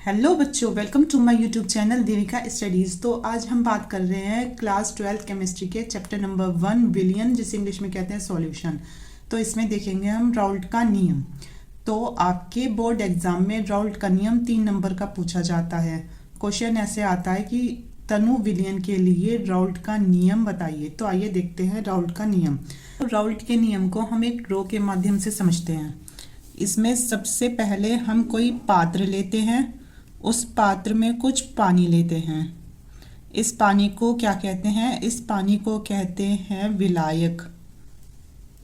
Hello बच्चों, welcome to my YouTube channel Devika studies. तो आज हम बात कर रहे हैं क्लास 12 केमिस्ट्री के चैप्टर नंबर 1 विलियन, जिसे इंग्लिश में कहते हैं सॉल्यूशन। तो इसमें देखेंगे हम राउल्ट का नियम। तो आपके बोर्ड एग्जाम में राउल्ट का नियम 3 नंबर का पूछा जाता है। क्वेश्चन ऐसे आता है कि तनु विलियन के लिए राउल्ट का नियम बताइए। तो आइए देखते हैं राउल्ट का नियम। तो राउल्ट के नियम को हम एक ड्रॉ के माध्यम से समझते हैं। इसमें सबसे पहले हम कोई पात्र लेते हैं, उस पात्र में कुछ पानी लेते हैं। इस पानी को क्या कहते हैं? इस पानी को कहते हैं विलायक।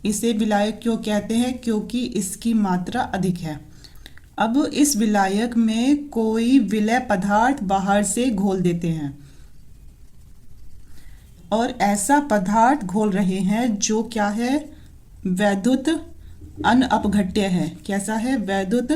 इसे विलायक क्यों कहते हैं? क्योंकि इसकी मात्रा अधिक है। अब इस विलायक में कोई विलय पदार्थ बाहर से घोल देते हैं और ऐसा पदार्थ घोल रहे हैं जो क्या है? वैद्युत अनअपघट्य है। कैसा है? वैद्युत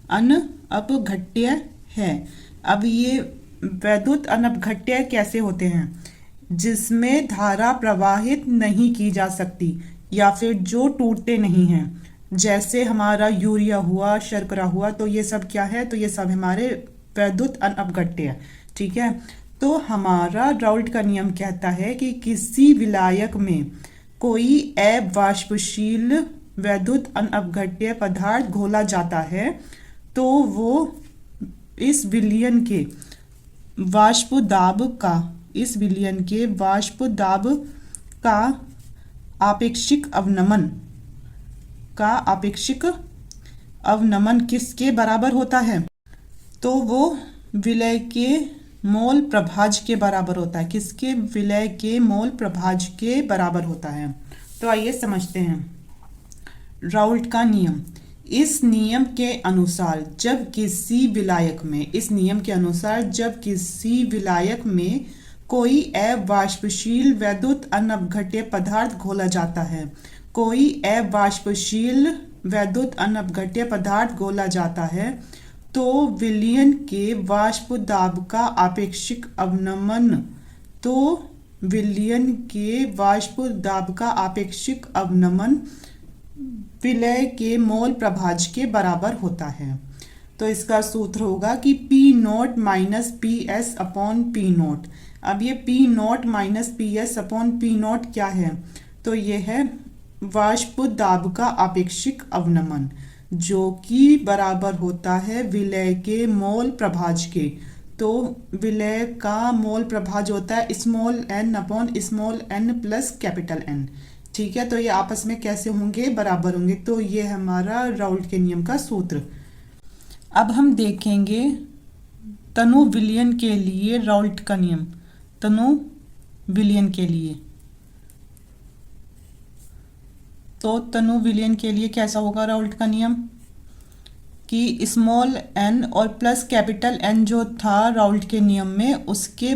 अनअपघट्य है। अब ये वैद्युत अनअपघट्य कैसे होते हैं? जिसमें धारा प्रवाहित नहीं की जा सकती या फिर जो टूटते नहीं हैं, जैसे हमारा यूरिया हुआ, शर्करा हुआ। तो ये सब क्या है? तो ये सब हमारे वैद्युत अनअपघट्य है। ठीक है। तो हमारा राउल्ट का नियम कहता है कि किसी विलायक में कोई अवाष्पशील वैद्युत अनअपघट्य पदार्थ घोला जाता है तो वो इस विलयन के वाष्प दाब का आपेक्षिक अवनमन किसके बराबर होता है? तो वो विलय के मोल प्रभाज के बराबर होता है। किसके? विलय के मोल प्रभाज के बराबर होता है। तो आइए समझते हैं राउल्ट का नियम। इस नियम के अनुसार जब किसी विलायक में कोई अवाष्पशील वैद्युत अनअपघट्य पदार्थ घोला जाता है तो विलयन के वाष्प दाब का आपेक्षिक अवनमन विलय के मोल प्रभाज के बराबर होता है। तो इसका सूत्र होगा कि P note minus P S upon P note. अब ये P note minus P S upon P note क्या है? तो ये है वाष्प दाब का आपेक्षिक अवनमन, जो कि बराबर होता है विलय के मोल प्रभाज के। तो विलय का मोल प्रभाज होता है small n upon small n plus capital N। ठीक है। तो ये आपस में कैसे होंगे? बराबर होंगे। तो ये हमारा राउल्ट के नियम का सूत्र। अब हम देखेंगे तनु विलयन के लिए राउल्ट का नियम। तनु विलयन के लिए कैसा होगा राउल्ट का नियम? कि स्मॉल n और प्लस कैपिटल N जो था राउल्ट के नियम में, उसके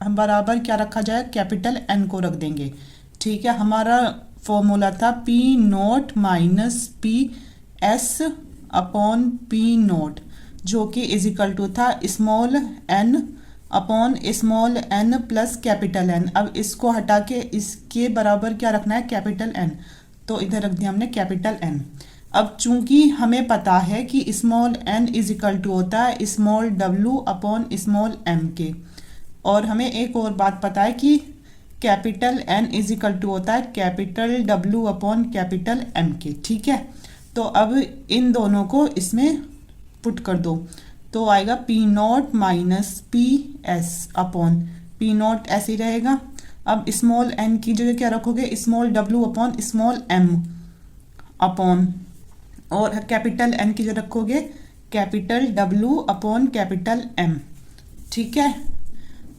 बराबर क्या रखा जाए? कैपिटल N को रख देंगे। ठीक है। हमारा फॉर्मूला था P note minus P S upon P note, जो कि इजिकल टू था small n upon small n plus capital N। अब इसको हटा के इसके बराबर क्या रखना है? Capital N। तो इधर रख दिया हमने कैपिटल N। अब चूंकि हमें पता है कि स्मॉल n इजिकल टू होता है small w upon small m के, और हमें एक और बात पता है कि कैपिटल N इजिकल टू होता है capital W upon capital M के। ठीक है। तो अब इन दोनों को इसमें पुट कर दो तो आएगा P note minus P S upon P note, ऐसे ही रहेगा। अब स्मॉल n की जगह क्या रखोगे? Small w upon small m upon, और कैपिटल N की जगह रखोगे capital W upon capital M। ठीक है।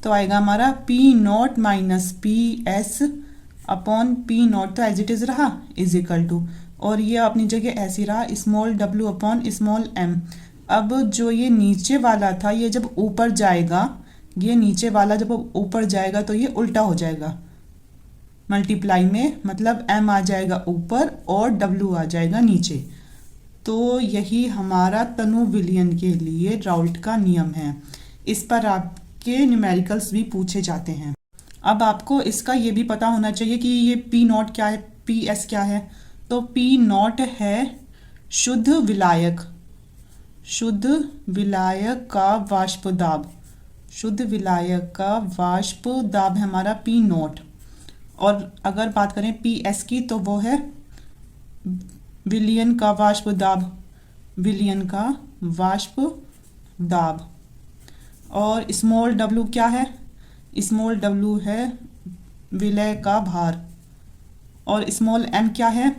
तो आएगा हमारा P note minus P S upon P note, तो एज इट इज रहा इजिकल टू, और ये अपनी जगह ऐसी रहा small w upon small m। अब जो ये नीचे वाला था, ये जब ऊपर जाएगा, तो ये उल्टा हो जाएगा मल्टीप्लाई में, मतलब m आ जाएगा ऊपर और w आ जाएगा नीचे। तो यही हमारा तनु विलयन के लिए राउल्ट का नियम है। इस पर आपके न्यूमेरिकल्स भी पूछे जाते हैं। अब आपको इसका ये भी पता होना चाहिए कि ये P नॉट क्या है, PS क्या है। तो P नॉट है शुद्ध विलायक, शुद्ध विलायक का वाष्प दाब, शुद्ध विलायक का वाष्प दाब है हमारा पी नॉट। और अगर बात करें पी एस की तो वो है विलयन का वाष्प दाब, विलयन का वाष्प दाब। और स्मॉल डब्लू क्या है, स्मॉल डब्लू है विलय का भार। और स्मॉल एम क्या है,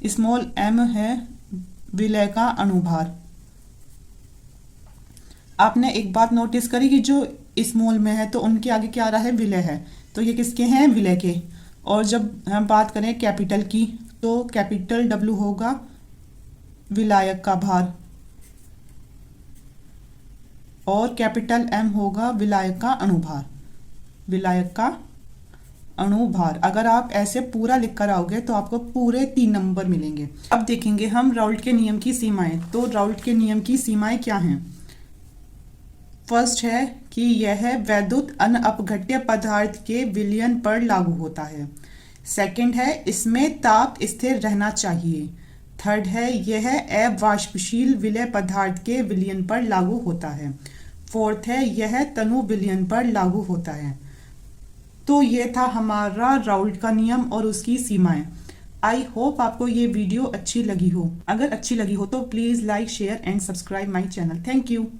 स्मॉल एम है विलय का अणुभार। आपने एक बात नोटिस करी कि जो स्मॉल में है तो उनके आगे क्या आ रहा है, विलय है, तो ये किसके हैं, विलय के। और जब हम बात करें कैपिटल की तो कैपिटल डब्लू होगा विलायक का भार और कैपिटल एम होगा विलायक का अणुभार, विलायक का अणुभार। अगर आप ऐसे पूरा लिख कर आओगे तो आपको पूरे 3 नंबर मिलेंगे। अब देखेंगे हम राउल्ट के नियम की सीमाएं। तो राउल्ट के नियम की सीमाएं क्या हैं। फर्स्ट है कि यह वैद्युत अनअपघट्य पदार्थ के विलयन पर लागू होता है। सेकंड है इसमें ताप स्थिर रहना चाहिए। थर्ड है यह अवाष्पशील विलय पदार्थ के विलयन पर लागू होता है। फोर्थ है यह तनु विलयन पर लागू होता है। तो ये था हमारा राउल्ट का नियम और उसकी सीमाएं। आई होप आपको ये वीडियो अच्छी लगी हो। अगर अच्छी लगी हो तो please like share and subscribe my channel. Thank you.